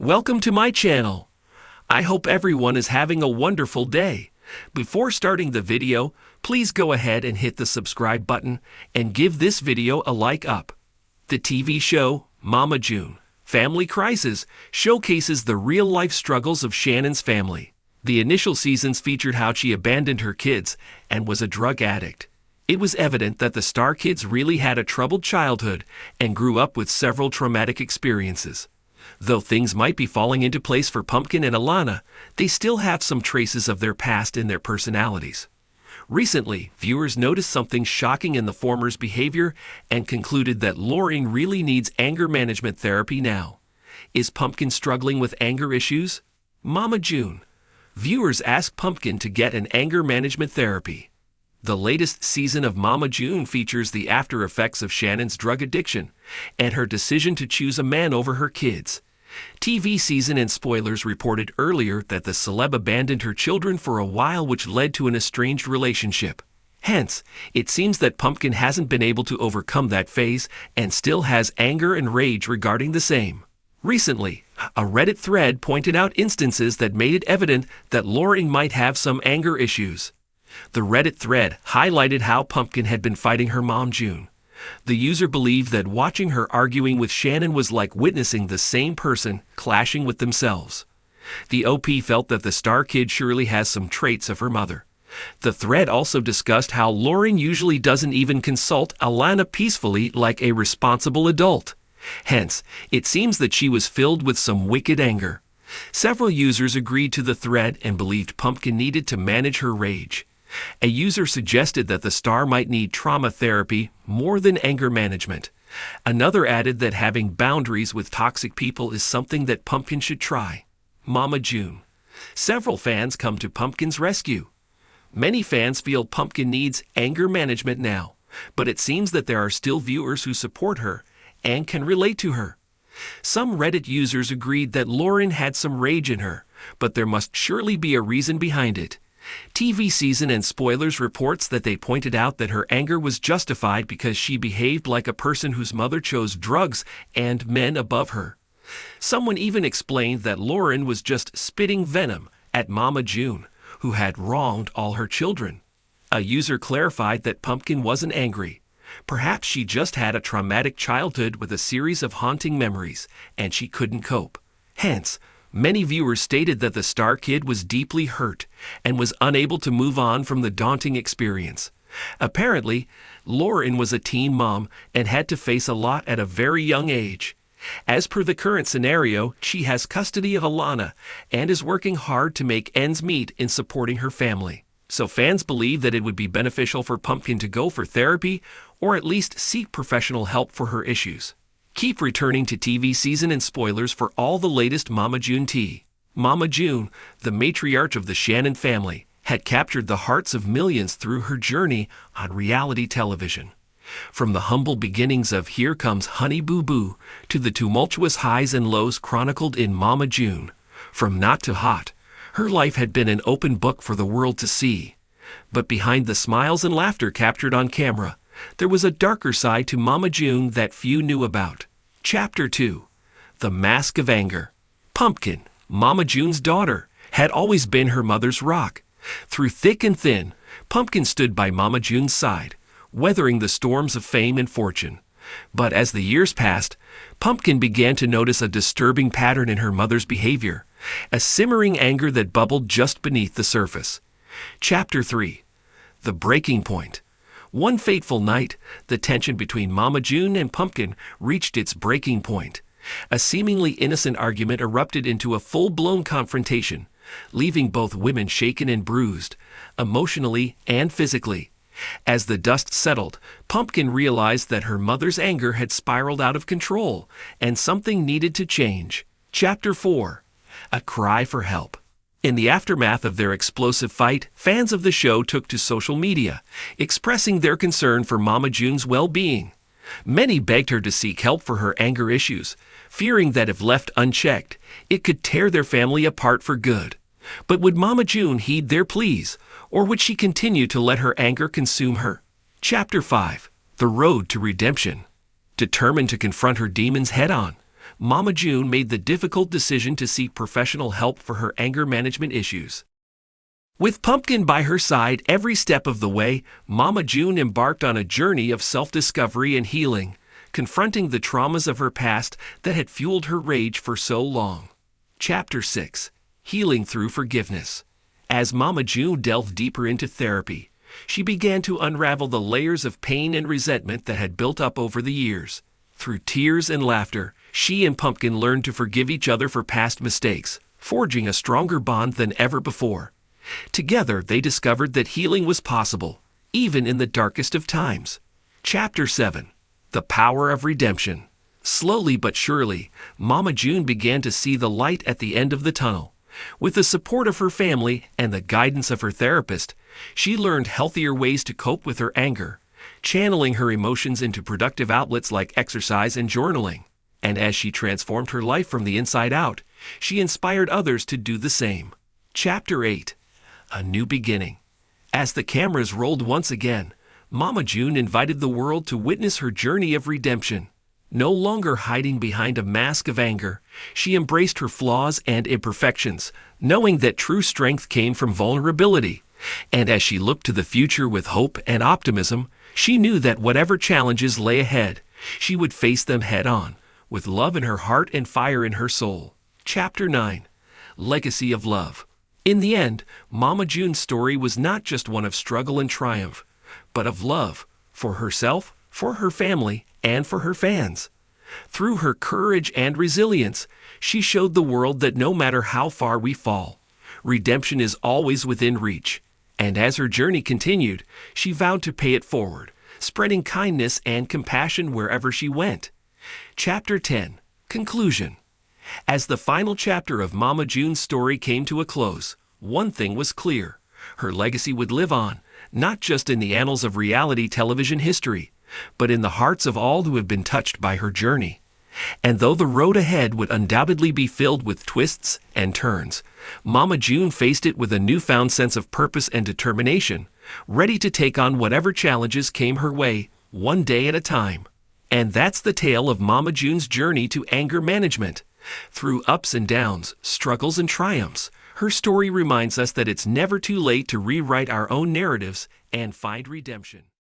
Welcome to my channel. I hope everyone is having a wonderful day. Before starting the video, please go ahead and hit the subscribe button and give this video a like up. The TV show, Mama June, Family Crisis, showcases the real-life struggles of Shannon's family. The initial seasons featured how she abandoned her kids and was a drug addict. It was evident that the star kids really had a troubled childhood and grew up with several traumatic experiences. Though things might be falling into place for Pumpkin and Alana, they still have some traces of their past in their personalities. Recently, viewers noticed something shocking in the former's behavior and concluded that Lauren really needs anger management therapy now. Is Pumpkin struggling with anger issues? Mama June. Viewers ask Pumpkin to get an anger management therapy. The latest season of Mama June features the after effects of Shannon's drug addiction and her decision to choose a man over her kids. TV season and spoilers reported earlier that the celeb abandoned her children for a while, which led to an estranged relationship. Hence, it seems that Pumpkin hasn't been able to overcome that phase and still has anger and rage regarding the same. Recently, a Reddit thread pointed out instances that made it evident that Lauren might have some anger issues. The Reddit thread highlighted how Pumpkin had been fighting her mom June. The user believed that watching her arguing with Shannon was like witnessing the same person clashing with themselves. The OP felt that the star kid surely has some traits of her mother. The thread also discussed how Lauren usually doesn't even consult Alana peacefully like a responsible adult. Hence, it seems that she was filled with some wicked anger. Several users agreed to the thread and believed Pumpkin needed to manage her rage. A user suggested that the star might need trauma therapy more than anger management. Another added that having boundaries with toxic people is something that Pumpkin should try. Mama June. Several fans come to Pumpkin's rescue. Many fans feel Pumpkin needs anger management now, but it seems that there are still viewers who support her and can relate to her. Some Reddit users agreed that Lauren had some rage in her, but there must surely be a reason behind it. TV season and spoilers reports that they pointed out that her anger was justified because she behaved like a person whose mother chose drugs and men above her. Someone even explained that Lauren was just spitting venom at Mama June, who had wronged all her children. A user clarified that Pumpkin wasn't angry. Perhaps she just had a traumatic childhood with a series of haunting memories, and she couldn't cope. Hence, many viewers stated that the star kid was deeply hurt and was unable to move on from the daunting experience. Apparently, Lauren was a teen mom and had to face a lot at a very young age. As per the current scenario, she has custody of Alana and is working hard to make ends meet in supporting her family. So fans believe that it would be beneficial for Pumpkin to go for therapy or at least seek professional help for her issues. Keep returning to TV season and spoilers for all the latest Mama June tea. Mama June, the matriarch of the Shannon family, had captured the hearts of millions through her journey on reality television. From the humble beginnings of Here Comes Honey Boo Boo to the tumultuous highs and lows chronicled in Mama June, from not to hot, her life had been an open book for the world to see. But behind the smiles and laughter captured on camera, there was a darker side to Mama June that few knew about. Chapter 2. The Mask of Anger. Pumpkin, Mama June's daughter, had always been her mother's rock. Through thick and thin, Pumpkin stood by Mama June's side, weathering the storms of fame and fortune. But as the years passed, Pumpkin began to notice a disturbing pattern in her mother's behavior, a simmering anger that bubbled just beneath the surface. Chapter 3. The Breaking Point. One fateful night, the tension between Mama June and Pumpkin reached its breaking point. A seemingly innocent argument erupted into a full-blown confrontation, leaving both women shaken and bruised, emotionally and physically. As the dust settled, Pumpkin realized that her mother's anger had spiraled out of control, and something needed to change. Chapter 4. A Cry for Help. In the aftermath of their explosive fight, fans of the show took to social media, expressing their concern for Mama June's well-being. Many begged her to seek help for her anger issues, fearing that if left unchecked, it could tear their family apart for good. But would Mama June heed their pleas, or would she continue to let her anger consume her? Chapter 5. The Road to Redemption. Determined to confront her demons head-on, Mama June made the difficult decision to seek professional help for her anger management issues. With Pumpkin by her side every step of the way, Mama June embarked on a journey of self-discovery and healing, confronting the traumas of her past that had fueled her rage for so long. Chapter 6: Healing Through Forgiveness. As Mama June delved deeper into therapy, she began to unravel the layers of pain and resentment that had built up over the years. Through tears and laughter, she and Pumpkin learned to forgive each other for past mistakes, forging a stronger bond than ever before. Together, they discovered that healing was possible, even in the darkest of times. Chapter 7: The Power of Redemption. Slowly but surely, Mama June began to see the light at the end of the tunnel. With the support of her family and the guidance of her therapist, she learned healthier ways to cope with her anger, channeling her emotions into productive outlets like exercise and journaling. And as she transformed her life from the inside out, she inspired others to do the same. Chapter 8: A New Beginning. As the cameras rolled once again, Mama June invited the world to witness her journey of redemption. No longer hiding behind a mask of anger, she embraced her flaws and imperfections, knowing that true strength came from vulnerability. And as she looked to the future with hope and optimism, she knew that whatever challenges lay ahead, she would face them head-on, with love in her heart and fire in her soul. Chapter 9: Legacy of Love. In the end, Mama June's story was not just one of struggle and triumph, but of love, for herself, for her family, and for her fans. Through her courage and resilience, she showed the world that no matter how far we fall, redemption is always within reach. And as her journey continued, she vowed to pay it forward, spreading kindness and compassion wherever she went. Chapter 10: Conclusion. As the final chapter of Mama June's story came to a close, one thing was clear: her legacy would live on, not just in the annals of reality television history, but in the hearts of all who have been touched by her journey. And though the road ahead would undoubtedly be filled with twists and turns, Mama June faced it with a newfound sense of purpose and determination, ready to take on whatever challenges came her way, one day at a time. And that's the tale of Mama June's journey to anger management. Through ups and downs, struggles and triumphs, her story reminds us that it's never too late to rewrite our own narratives and find redemption.